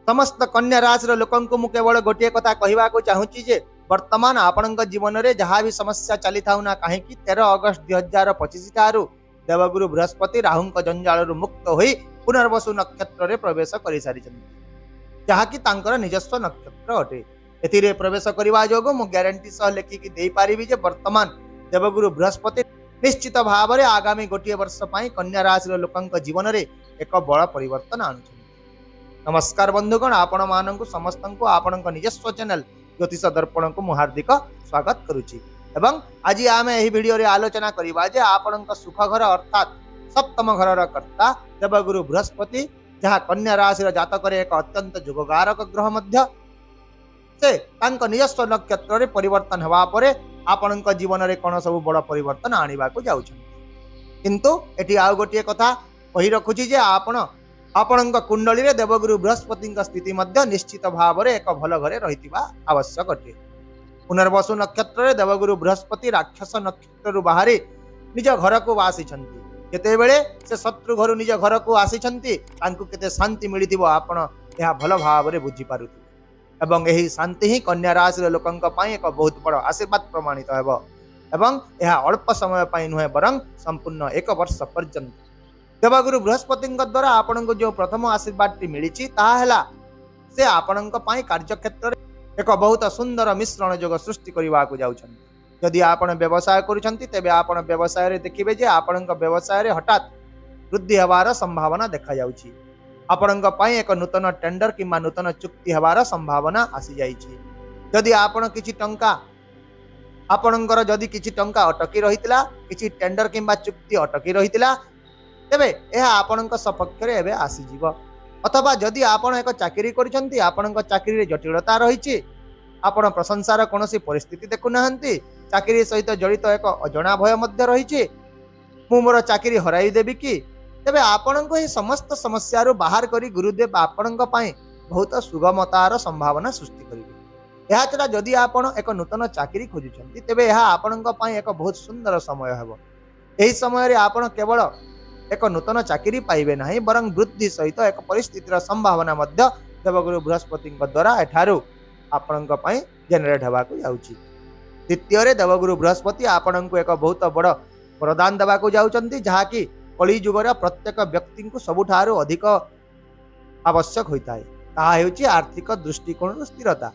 समस्त कन्या राशि लोक मु केवल गोटे कथा कहवाक चाहूँगी जे वर्तमान आपण जीवन में जहाँ भी समस्या चली था ना कहीं 13 अगस्त 2025 ठारू देवगुरु बृहस्पति राहु जंजाल मुक्त हो पुनर्वसु नक्षत्र में प्रवेश कर सारी जहाँकि निजस्व नक्षत्र अटे ए प्रवेश करने जो मु ग्यारंटी सह लेखिकी दे पारि जे वर्तमान देवगुरु बृहस्पति निश्चित भाव में आगामी गोटे वर्ष कन्या राशि लोक जीवन में एक बड़ परिवर्तन आणुछन। नमस्कार बंधुगण, आपण मानक समस्त को आपण निजस्व चैनल ज्योतिष दर्पण को मु हार्दिक स्वागत करुच्ची। एवं आज आम यह वीडियो रे आलोचना करबा जे आपण सुख घर अर्थात सप्तम घर कर्ता देवगुरु बृहस्पति जहाँ कन्या राशि जातक एक अत्यंत जोगकारक ग्रह मध्य से निजस्व नक्षत्र परिवर्तन हवा परे आपण जीवन में कौन सब बड़ परिवर्तन आने को जाऊँ। किंतु एटी आउ गोटे कथा कही रखुची जे आपण कुंडली रे देवगुरु बृहस्पति स्थिति मध्य निश्चित भाव में एक भल घरे रहितिबा आवश्यक अटे। पुनर्वसु नक्षत्र रे देवगुरु बृहस्पति राक्षस नक्षत्र बाहरी निज घर को आसीछंती। केतेबेले से शत्रु घर निज घर को आसीछंती तांकु केते शांति मिलिथिबो आपण यह भल भाव में बुझी पारुथिबे एवं यही शांति ही कन्या राशि लोकंक पई एक बहुत बड़ आशीर्वाद प्रमाणित हेबो एवं यह अल्प समय पई नुहे बरं संपूर्ण एक वर्ष पर्यंत देवगुरु बृहस्पति द्वारा आपण को जो प्रथम आशीर्वाद मिली से आपण कार्यक्षेत्र एक बहुत सुंदर मिश्रण जोग सृष्टि करने को जाउछन। यदि आपण व्यवसाय करुछंती तेबे आपण व्यवसाय रे देखिबे जे आपण व्यवसाय रे हठात वृद्धि हेबार संभावना देखा जाउछि। आपण एक नूतन टेंडर किंबा नूतन चुक्ति हेबार संभावना आसी जाइछि। यदि आपण किछि टंका आपणकर जदि किछि टंका अटकी रहितला किछि टेंडर किंबा चुक्ति अटकी रहितला तेबे यह आपणक सपक्ष रे एबे आसी जीव। अथवा जदि आपण एक चाकरी करिसंती आपणक चाकरी रे जटिलता रहिछि आपण प्रशंसार कोनोसी परिस्थिति देखु नाहंती चाकरी सहित जड़ित एक अजणा भय मध्य रहिछि मु मोर चाकरी हराई देबी कि तेबे आपणको ही समस्त समस्या रो बाहर करी गुरुदेव आपणक पई बहुत सुगमतार संभावना सृष्टि करिवे। एहा छडा जदि आपण एक नूतन चाकरी खोजुछंती तेबे एहा आपणक पई एक बहुत सुंदर समय हेबो। एही समय रे आपण केवल एक नूतन चाकरी पाइबे नाही बरं वृद्धि सहित एक परिस्थितिर संभावना मध्य देवगुरु बृहस्पति द्वारा एठारू आपणक पई जनरेट हेबा को जाउची। द्वितीय रे देवगुरु बृहस्पति आपणक एक बहुत बड़ वरदान देबा को जाउचंती जहा कि कली जुगर प्रत्येक व्यक्ति को सबुठारु अधिक आवश्यक होता है ताहा हेउची आर्थिक दृष्टिकोण स्थिरता।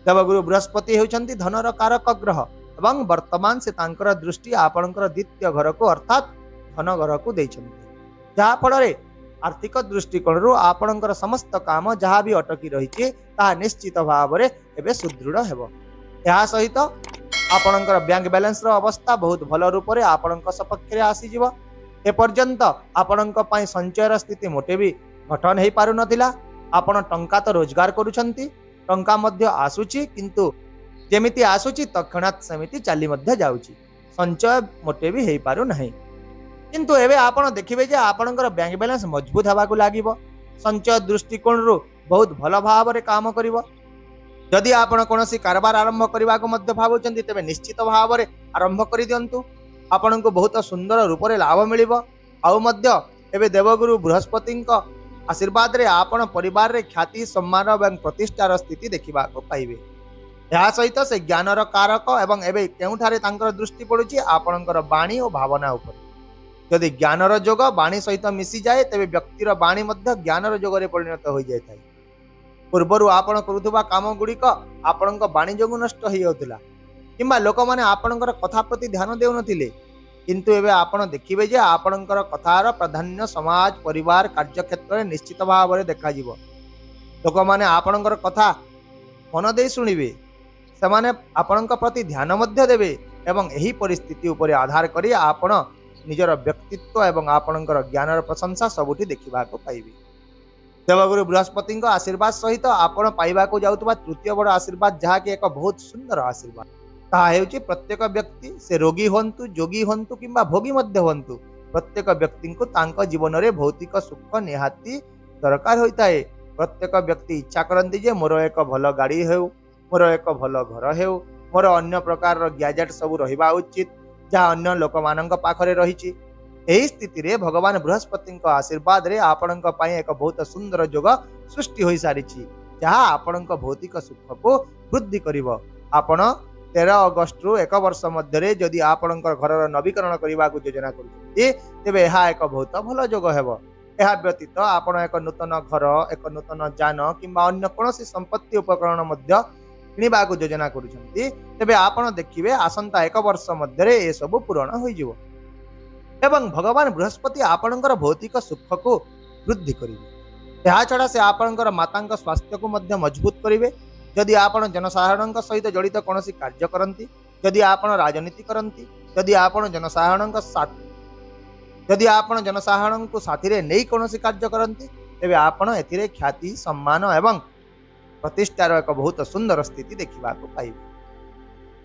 देवगुरु बृहस्पति हेउचंती धनर कारक ग्रह एवं वर्तमान से तांकर दृष्टि आपणकर द्वितीय घर को अर्थात धन घर को देइछंती जहा फल रे आर्थिक दृष्टिकोण रु आपणकर समस्त काम जहा भी अटकी रहिछि ताहा निश्चित भाव में एबे सुदृढ़ हेबो। एहा सहित आपणकर बैंक बैलेंस रो अवस्था बहुत भल रूप से आपणक सपक्ष रे आसी जीव। ए पर्यंत आपणक पई संचयर स्थिति मोटे भी गठन हो पारु नथिला। आपण टंका तो रोजगार करूछंती टंका मध्य आसुची किंतु जेमिति आसुची तक्षणात सेमिति चाली मध्य जाउची संचय मोटे भी हो पारु नाही। किंतु एबे आपण देखिबे जे आपणकर बैंक बैलेंस मजबूत हवा को लागिबो संचय दृष्टिकोण रु बहुत भल भाव रे काम करिवो। यदि आपण कोनोसी कारोबार आरंभ करबा को मध्य भाबुचंती तेबे निश्चित भाव रे आरंभ करि दियंतु आपण को बहुत सुंदर रूप से लाभ मिलिबो। आउ मध्य एबे देवगुरु बृहस्पति आशीर्वाद रे आपण परिवार रे ख्याति सम्मान एवं प्रतिष्ठार स्थिति देखिबा को पाइबे। या सहित से ज्ञानर कारक एवं एबे केउठारे तांकर दृष्टि पड़ुची आपणकर वाणी और भावना ऊपर। यदि ज्ञानर जोग वाणी सहित मिसी जाए तेबे व्यक्तिर वाणी मध्य ज्ञानर जोग रे परिणत हो जाय थाय। पूर्वरु आपण करूथबा काम गुड़िक आपणक वाणी जोगु नष्ट हो जाउतिला किंबा लोक माने आपणकर कथा प्रति ध्यान देउ नथिले किंतु एबे आपण देखिबे जे आपणकर कथार प्राधान्य समाज परिवार कार्यक्षेत्र निश्चित भाव में देखा जीवो। लोक माने आपणकर कथा मन दे सुनिबे सेमाने आपणक प्रति ध्यान मध्य देबे एवं एही परिस्थिति ऊपर आधार करी आपण निजर व्यक्तित्व एवं आपणकर ज्ञानर प्रशंसा सबुठी देखिबा को पाइबे। देवगुरु बृहस्पति आशीर्वाद सहित आपण पाइबा को जाउतबा तृतीय बड़ आशीर्वाद जहा कि एक बहुत सुंदर आशीर्वाद ताहा हेउची प्रत्येक व्यक्ति से रोगी होंतु जोगी होंतु किंबा भोगी मध्य होंतु प्रत्येक व्यक्ति को तांक जीवन में भौतिक सुख निहाती दरकार होता है। प्रत्येक व्यक्ति इच्छा करती जे मोर एक भल गाड़ी हेउ मोर एक भल घर हेउ मोर अन्य प्रकार गैजेट सब रहिबा उचित जहाँ अन्य लोक मानक पाखरे रहिछि एही स्थिति रे भगवान बृहस्पति आशीर्वाद रे आपणक पई एक बहुत सुंदर योग सृष्टि होई सारिछि जहा आपणक भौतिक सुख को वृद्धि करिवो। आपण 13 अगस्त रु 1 वर्ष मध्य जदि आपणकर घरर नवीकरण करने को योजना करुछन्ति तेबे एहा एक बहुत भल योग हेबो। एहा व्यतीत आपण एक नूतन घर, एक नूतन जान किंबा अन्य कोनोसी संपत्ति उपकरण मध्य किनिबा को योजना करुछन्ति तेबे आपण देखिबे आसंता 1 वर्ष मध्य ए सब पूर्ण होई जिवो एवं भगवान बृहस्पति आपणकर भौतिक सुख को वृद्धि करिवे। एहा छडा से आपणकर मातांक स्वास्थ्य को मध्य मजबूत करिवे। जदि आपण जनसाधारण सहित जड़ित कौन कार्य करती, जदि आपण राजनीति करती, जदि आपण जनसाधारण को साथी रे नहीं कौन कार्य करती तेबे आपण एथिरे ख्याति सम्मान एवं प्रतिष्ठार एक बहुत सुंदर स्थिति देखा पाइबे।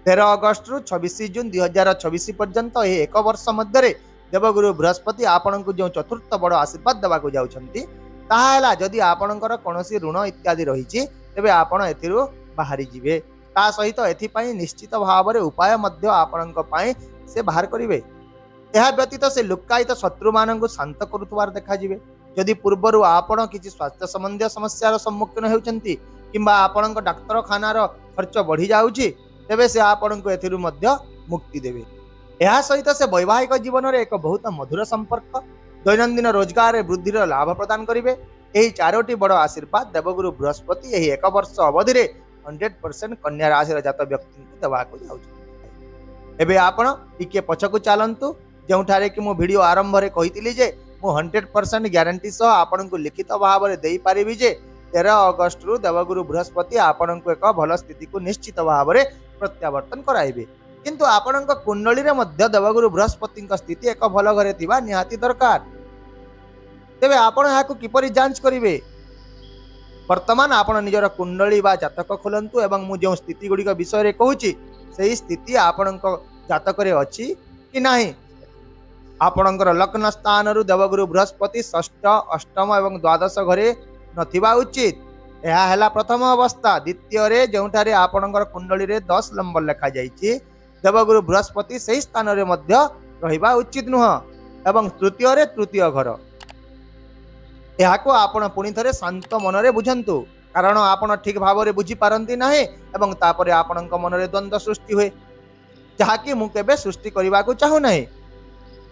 13 अगस्त रु 26 जून 2026 पर्यंत यह 1 वर्ष मध्य देवगुरु बृहस्पति आपण को जो चतुर्थ बड़ आशीर्वाद देवाक जाउछन्ति ताहा हैला जदि आपणकर कोनोसी ऋण इत्यादि रहिछि तेबे आपण एथिरु बाहरी जिवे। ता सहित एथिपाई निश्चित भाव में उपाय मध्य आपणक पई से बाहर करिवे। एहा व्यतीत से लुक्कायित शत्रु मानक शांत करुथवार देखा जिवे। जदि पूर्वरु आपण किछि स्वास्थ्य संबंधी समस्यार सम्मुखीन हेउचंती किंबा आपणक डाक्तरखानार खर्च बढ़ी जाउछि तेबे से आपणक एथिरु मध्य मुक्ति देवे। एहा सहित से वैवाहिक जीवन में एक बहुत मधुर संपर्क, दैनंदिन रोजगार वृद्धि लाभ प्रदान करिवे। यही 4टी बड़ आशीर्वाद देवगुरु बृहस्पति यही 1 वर्ष अवधि 100% कन्या राशि जात व्यक्ति को देवाक जाउछन्ति। एबे आपण टिके पछकु चालंतु जोठारे कि मो वीडियो आरंभ रे कहितली जे मो 100% ग्यारंटी सह आपण को लिखित भाव में देई पारिबी जे 13 अगस्त रु देवगुरु बृहस्पति आपण को एक भल स्थिति को निश्चित भाव में प्रत्यावर्तन कराइबे। किंतु आपण कुंडली रे मध्य देवगुरु बृहस्पति स्थिति एक भल घरे थिबा निहाती दरकार। तेबे आपण याकु किपरि जांच करिवे? वर्तमान आपण निजर कुंडली बा जातक खोलंतु एवं मु जो स्थिति गुडी का विषय रे कहूची सेही स्थिति आपणक जातक रे अछि कि नाही। आपणकर लग्न स्थान रु देवगुरु बृहस्पति षष्ठ, अष्टम एवं द्वादश घरे नथिबा उचित। यह हैला प्रथम अवस्था। द्वितीय रे जोठारे आपणकर कुंडली रे 10 नंबर लिखा जाइछि देवगुरु बृहस्पति सही स्थान रे मध्य रहिबा उचित नुह। एवं तृतीय रे तृतीय घर याको आपण पुणी थरे शांत मनरे बुझंतु कारण आपण ठीक भाव में बुझी पारंती नाही एवं तापरे आपणक मनरे द्वंद्व सृष्टि हुए जहाँकि मु केबे सृष्टि करबा को चाहू नाही।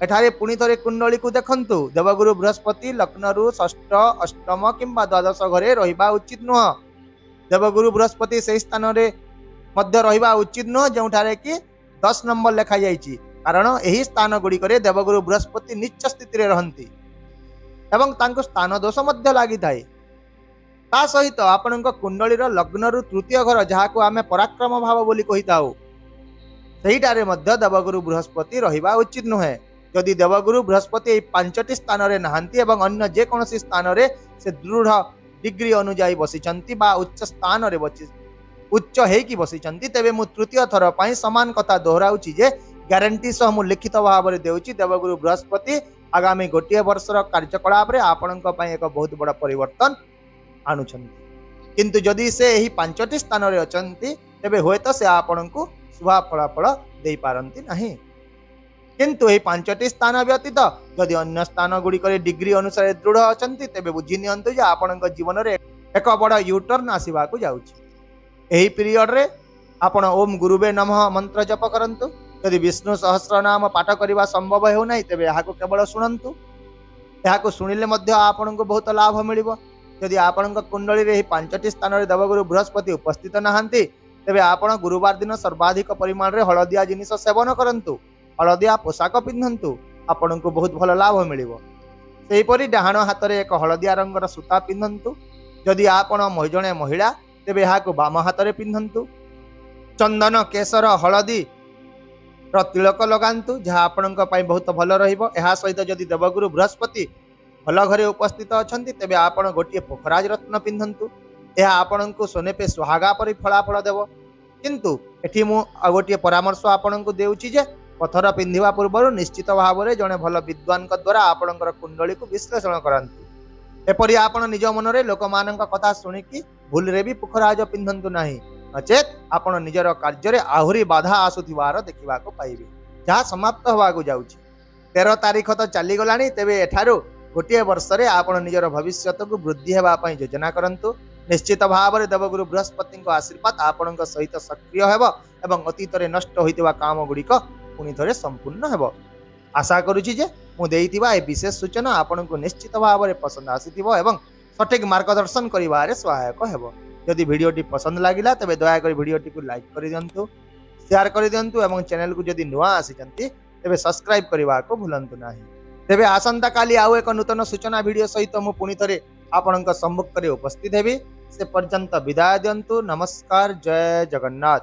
एठारे पुणी थरे कुंडली को देखंतु देवगुरु बृहस्पति लग्नरु षष्ठ, अष्टम किंबा द्वादश घरे रहिबा उचित नुह। देवगुरु बृहस्पति सही स्थान रे मध्य रहिबा उचित नुह जोठारे कि 10 नंबर लिखा जाइछि कारण एही स्थान गुडी करे देवगुरु बृहस्पति नीच स्थिति रे रहंती एवं तांको स्थान दोष मध्य लागि थाए। ता सहित आपणक कुंडलीर लग्नरु तृतीय घर जहाको आमे पराक्रम भाव बोली कहिताउ सेहिटारे मध्य देवगुरु बृहस्पति रहिबा उचित नुहे। जदि देवगुरु बृहस्पति एई 5टी स्थान रे नाहंती एवं अन्य जे कोनोसी स्थान रे से दृढ़ डिग्री अनुଯାयी बसिचंती बा उच्च स्थान रे उच्च हेकी बसिचंती तेबे मु तृतीय थर पई समान कथा दोहराउची जे ग्यारंटी सह मु लिखित भाव में देउची देवगुरु बृहस्पति आगामी गोटे वर्षर कार्यकलाप रे आपणक पई एक बहुत बड़ा परिवर्तन आणुछंती। किंतु जदि से एही 5टी स्थान रे अचंती तेबे होयत से आपणकु शुभ फलाफल देई पारंती नाही। किंतु एही 5टी स्थान व्यतीत जदि अन्य स्थान गुडी करे डिग्री अनुसार दृढ़ अचंती तेबे बुझी नियंतु जे आपणक जीवन रे एक बड़ा यू टर्न आसीबा को जाउची। एही पीरियड रे आपण ओम गुरुवे नमः मंत्र जप करंतु। यदि विष्णु सहस्र नाम पाठ करने संभव हो ना तेबे याको केवल शुणंतु। याको शुणिले मध्य आपनको बहुत लाभ मिलिबो। यदि आपणक कुंडली रे 5टी स्थान रे देवगुरु बृहस्पति उपस्थित नाहंती तेबे आपण गुरुवार दिन सर्वाधिक परिमाण रे हळदिया जिनिस सेवन करंतु, हळदिया पोशाक पिंधंतु, आपनको बहुत भल लाभ मिलिबो। सेही परि डाहाण हाथ रे एक हळदिया रंगर सूता पिंधंतु। यदि आपण जणे महिला तेबे याको बाम हाथ रे पिंधंतु। चंदन, केसर, हळदी तिलक लगांतु जहाँ आपणक पई बहुत भल रहिबो। एहा सहित जदि देवगुरु बृहस्पति भल घरे उपस्थित अछंती तेबे आपण गोटिए पोखराज रत्न पिंधंतु। एहा आपणको सोने पे सुहागा परि फलाफल देव। किंतु एठी मु गोटिए परामर्श आपणको देउची जे पथर पिंधिबा पूर्व निश्चित भाव में जड़े भल विद्वान द्वारा आपणकर कुंडली को विश्लेषण करंतु। एपरि आपण निज मन रे लोक मानक कथा सुनिकी भूल रे भी पोखराज पिंधंतु नाही नचेत आपण निजर कार्य रे आहुरी बाधा आसुथिबार देखिबा को पाइबे जहाँ समाप्त होगा जाउची। 13 तारीख तो चलीगलानी तेबे एठारू गोटे वर्ष रे आपण निजर भविष्यत को वृद्धि हेबा पई योजना करंतु। निश्चित भाव में देवगुरु बृहस्पति आशीर्वाद आपण सहित सक्रिय हेब एवं अतीत रे नष्ट होइतिबा काम गुड़िक पुनि थरे संपूर्ण हेब। आशा करुछि जे मु देइतिबा ए विशेष सूचना आपण को निश्चित भाव में पसंद आसीथिबो एवं सठिक मार्गदर्शन करिवारे सहायक हेब। यदि वीडियोटी पसंद लागिला तबे दया कर वीडियोटी को लाइक कर दियंतु, शेयर कर दियंतु एवं चैनल को यदि नुआ आसीचंती तेबे सब्सक्राइब करबा को भूलंतु नाही। तेबे आसंता काली आउ एक नूतन सूचना वीडियो सहित मु पुनि थरे आपणक सम्मुख रे उपस्थित हेबी। से पर्यंत विदाय दियंतु। नमस्कार, जय जगन्नाथ।